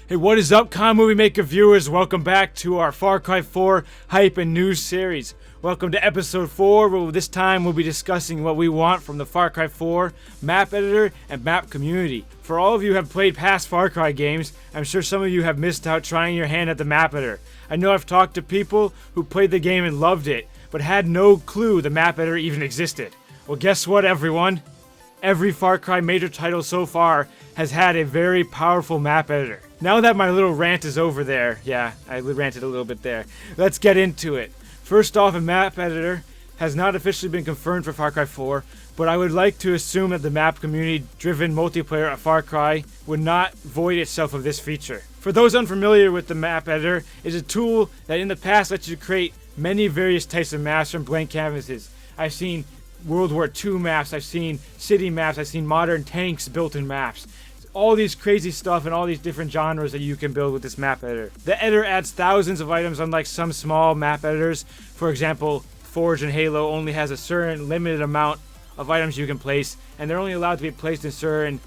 Hey, what is up, Movie Maker viewers? Welcome back to our Far Cry 4 hype and news series. Welcome to episode 4, where this time we'll be discussing what we want from the Far Cry 4 map editor and map community. For all of you who have played past Far Cry games, I'm sure some of you have missed out trying your hand at the map editor. I know I've talked to people who played the game and loved it, but had no clue the map editor even existed. Well, guess what, everyone? Every Far Cry major title so far has had a very powerful map editor. Now that my little rant is over there, yeah, I ranted a little bit there, let's get into it. First off, a map editor has not officially been confirmed for Far Cry 4, but I would like to assume that the map community-driven multiplayer of Far Cry would not void itself of this feature. For those unfamiliar with the map editor, it is a tool that in the past lets you create many various types of maps from blank canvases. I've seen World War II maps, I've seen city maps, I've seen modern tanks built in maps. All these crazy stuff and all these different genres that you can build with this map editor. The editor adds thousands of items, unlike some small map editors. For example, Forge and Halo only has a certain limited amount of items you can place, and they're only allowed to be placed in certain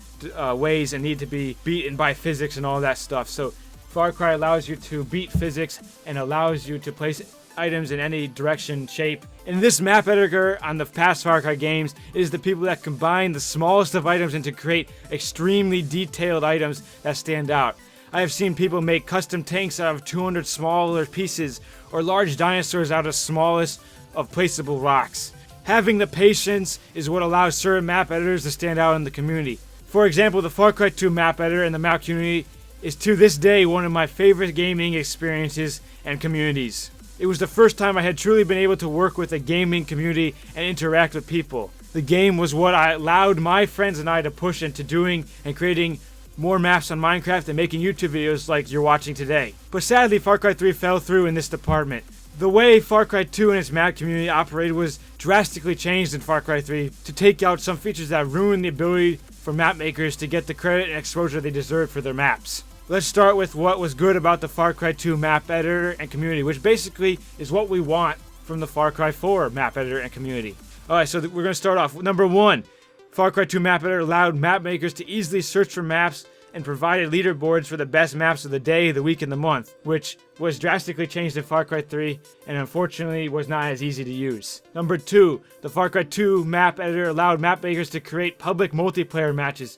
ways and need to be beaten by physics and all that stuff. So Far Cry allows you to beat physics and allows you to place items in any direction, shape. In this map editor on the past Far Cry games, it is the people that combine the smallest of items and to create extremely detailed items that stand out. I have seen people make custom tanks out of 200 smaller pieces, or large dinosaurs out of smallest of placeable rocks. Having the patience is what allows certain map editors to stand out in the community. For example, the Far Cry 2 map editor and the map community is to this day one of my favorite gaming experiences and communities. It was the first time I had truly been able to work with a gaming community and interact with people. The game was what I allowed my friends and I to push into doing and creating more maps on Minecraft and making YouTube videos like you're watching today. But sadly, Far Cry 3 fell through in this department. The way Far Cry 2 and its map community operated was drastically changed in Far Cry 3 to take out some features that ruined the ability for map makers to get the credit and exposure they deserved for their maps. Let's start with what was good about the Far Cry 2 map editor and community, which basically is what we want from the Far Cry 4 map editor and community. Alright, so we're going to start off with number 1. Far Cry 2 map editor allowed map makers to easily search for maps and provided leaderboards for the best maps of the day, the week, and the month, which was drastically changed in Far Cry 3 and unfortunately was not as easy to use. Number 2, the Far Cry 2 map editor allowed map makers to create public multiplayer matches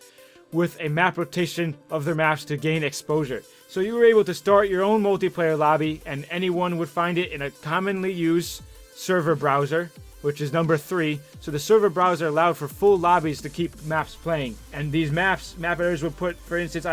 with a map rotation of their maps to gain exposure. So you were able to start your own multiplayer lobby and anyone would find it in a commonly used server browser, which is number 3. So the server browser allowed for full lobbies to keep maps playing. And these map editors would put, for instance,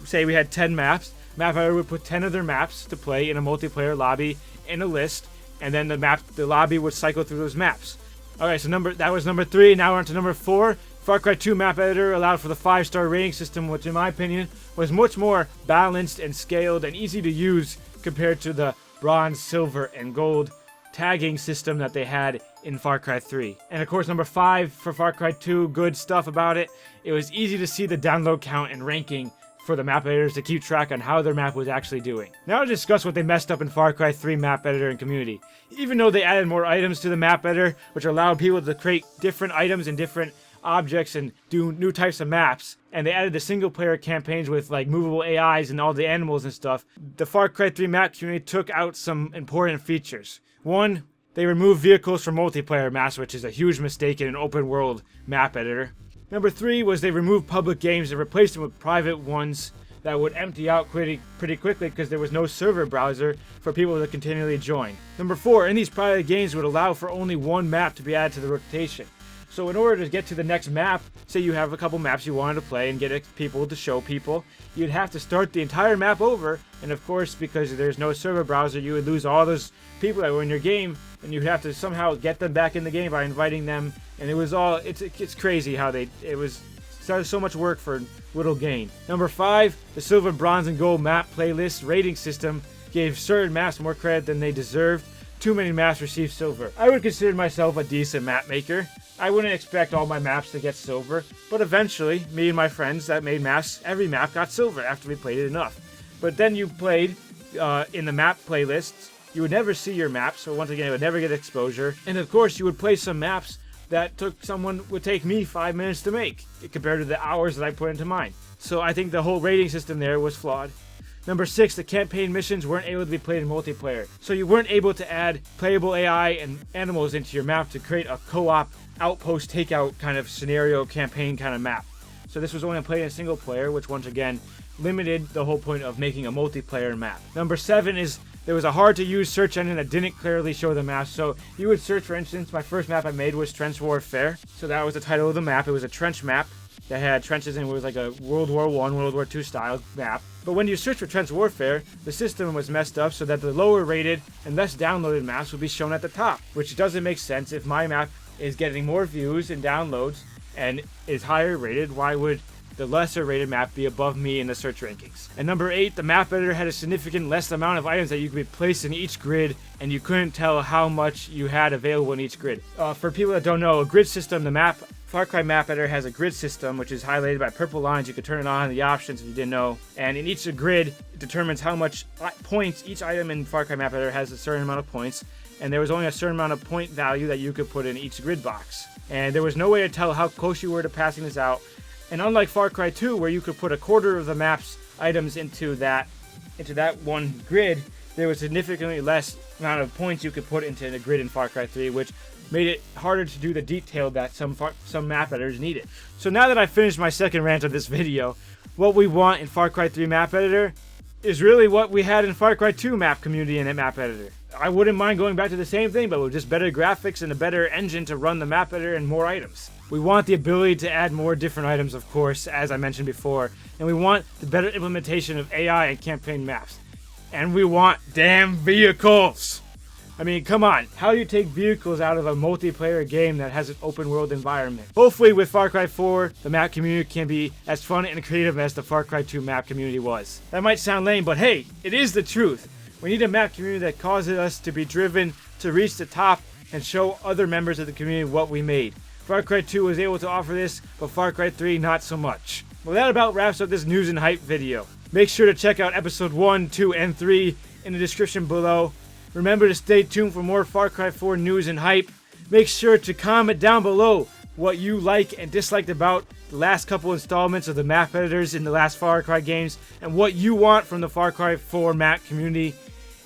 say we had 10 maps, map editor would put 10 of their maps to play in a multiplayer lobby in a list, and then the lobby would cycle through those maps. Alright, so that was number 3, now we're on to number 4. Far Cry 2 map editor allowed for the 5-star rating system, which in my opinion was much more balanced and scaled and easy to use compared to the bronze, silver, and gold tagging system that they had in Far Cry 3. And of course, number 5 for Far Cry 2, good stuff about it. It was easy to see the download count and ranking for the map editors to keep track on how their map was actually doing. Now to discuss what they messed up in Far Cry 3 map editor and community. Even though they added more items to the map editor, which allowed people to create different items and different objects and do new types of maps, and they added the single player campaigns with like movable AIs and all the animals and stuff, the Far Cry 3 map community took out some important features. 1, they removed vehicles from multiplayer maps, which is a huge mistake in an open world map editor. Number 3 was they removed public games and replaced them with private ones that would empty out pretty quickly because there was no server browser for people to continually join. Number 4, in these private games would allow for only one map to be added to the rotation. So in order to get to the next map, say you have a couple maps you wanted to play and get people to show people, you'd have to start the entire map over, and of course, because there's no server browser, you would lose all those people that were in your game, and you'd have to somehow get them back in the game by inviting them, and it's crazy how it was so much work for little gain. Number 5, the silver, bronze, and gold map playlist rating system gave certain maps more credit than they deserved. Too many maps received silver. I would consider myself a decent map maker. I wouldn't expect all my maps to get silver, but eventually, me and my friends that made maps, every map got silver after we played it enough. But then you played in the map playlists, you would never see your maps, so once again, it would never get exposure. And of course, you would play some maps that would take me 5 minutes to make compared to the hours that I put into mine. So I think the whole rating system there was flawed. Number 6, the campaign missions weren't able to be played in multiplayer. So you weren't able to add playable AI and animals into your map to create a co-op outpost takeout kind of scenario campaign kind of map. So this was only played in single player, which once again limited the whole point of making a multiplayer map. Number 7 is there was a hard to use search engine that didn't clearly show the map. So you would search, for instance, my first map I made was Trench Warfare. So that was the title of the map. It was a trench map that had trenches and it was like a World War I, World War II style map. But when you search for Trench Warfare, the system was messed up so that the lower rated and less downloaded maps would be shown at the top, which doesn't make sense. If my map is getting more views and downloads and is higher rated, why would the lesser rated map be above me in the search rankings? And number 8, the map editor had a significant less amount of items that you could place in each grid, and you couldn't tell how much you had available in each grid. For people that don't know, a grid system, Far Cry map editor has a grid system, which is highlighted by purple lines. You can turn it on in the options if you didn't know. And in each grid, it determines how much points each item in Far Cry map editor has a certain amount of points. And there was only a certain amount of point value that you could put in each grid box. And there was no way to tell how close you were to passing this out. And unlike Far Cry 2, where you could put a quarter of the map's items into that one grid, there was significantly less amount of points you could put into the grid in Far Cry 3, which made it harder to do the detail that some map editors needed. So now that I've finished my second rant of this video, what we want in Far Cry 3 map editor is really what we had in Far Cry 2 map community and map editor. I wouldn't mind going back to the same thing, but with just better graphics and a better engine to run the map editor and more items. We want the ability to add more different items, of course, as I mentioned before, and we want the better implementation of AI and campaign maps. And we want damn vehicles! I mean, come on, how do you take vehicles out of a multiplayer game that has an open world environment? Hopefully with Far Cry 4, the map community can be as fun and creative as the Far Cry 2 map community was. That might sound lame, but hey, it is the truth. We need a map community that causes us to be driven to reach the top and show other members of the community what we made. Far Cry 2 was able to offer this, but Far Cry 3 not so much. Well, that about wraps up this news and hype video. Make sure to check out episode 1, 2, and 3 in the description below. Remember to stay tuned for more Far Cry 4 news and hype. Make sure to comment down below what you like and disliked about the last couple installments of the map editors in the last Far Cry games and what you want from the Far Cry 4 map community.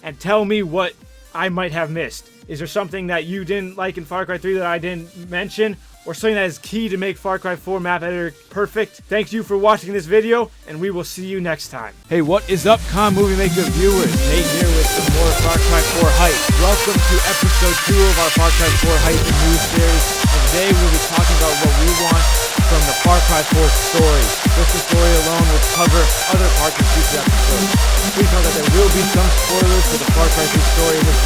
And tell me what I might have missed. Is there something that you didn't like in Far Cry 3 that I didn't mention? Or something that is key to make Far Cry 4 map editor perfect? Thank you for watching this video, and we will see you next time. Hey, what is up, Movie Maker viewers? Nate here with some more Far Cry 4 hype. Welcome to episode 2 of our Far Cry 4 hype and news series. And today we'll be talking about what we want from the Far Cry 4 story. Just the story alone will cover other parts of future episodes. Please know that there will be some spoilers for the Far Cry 2 story in this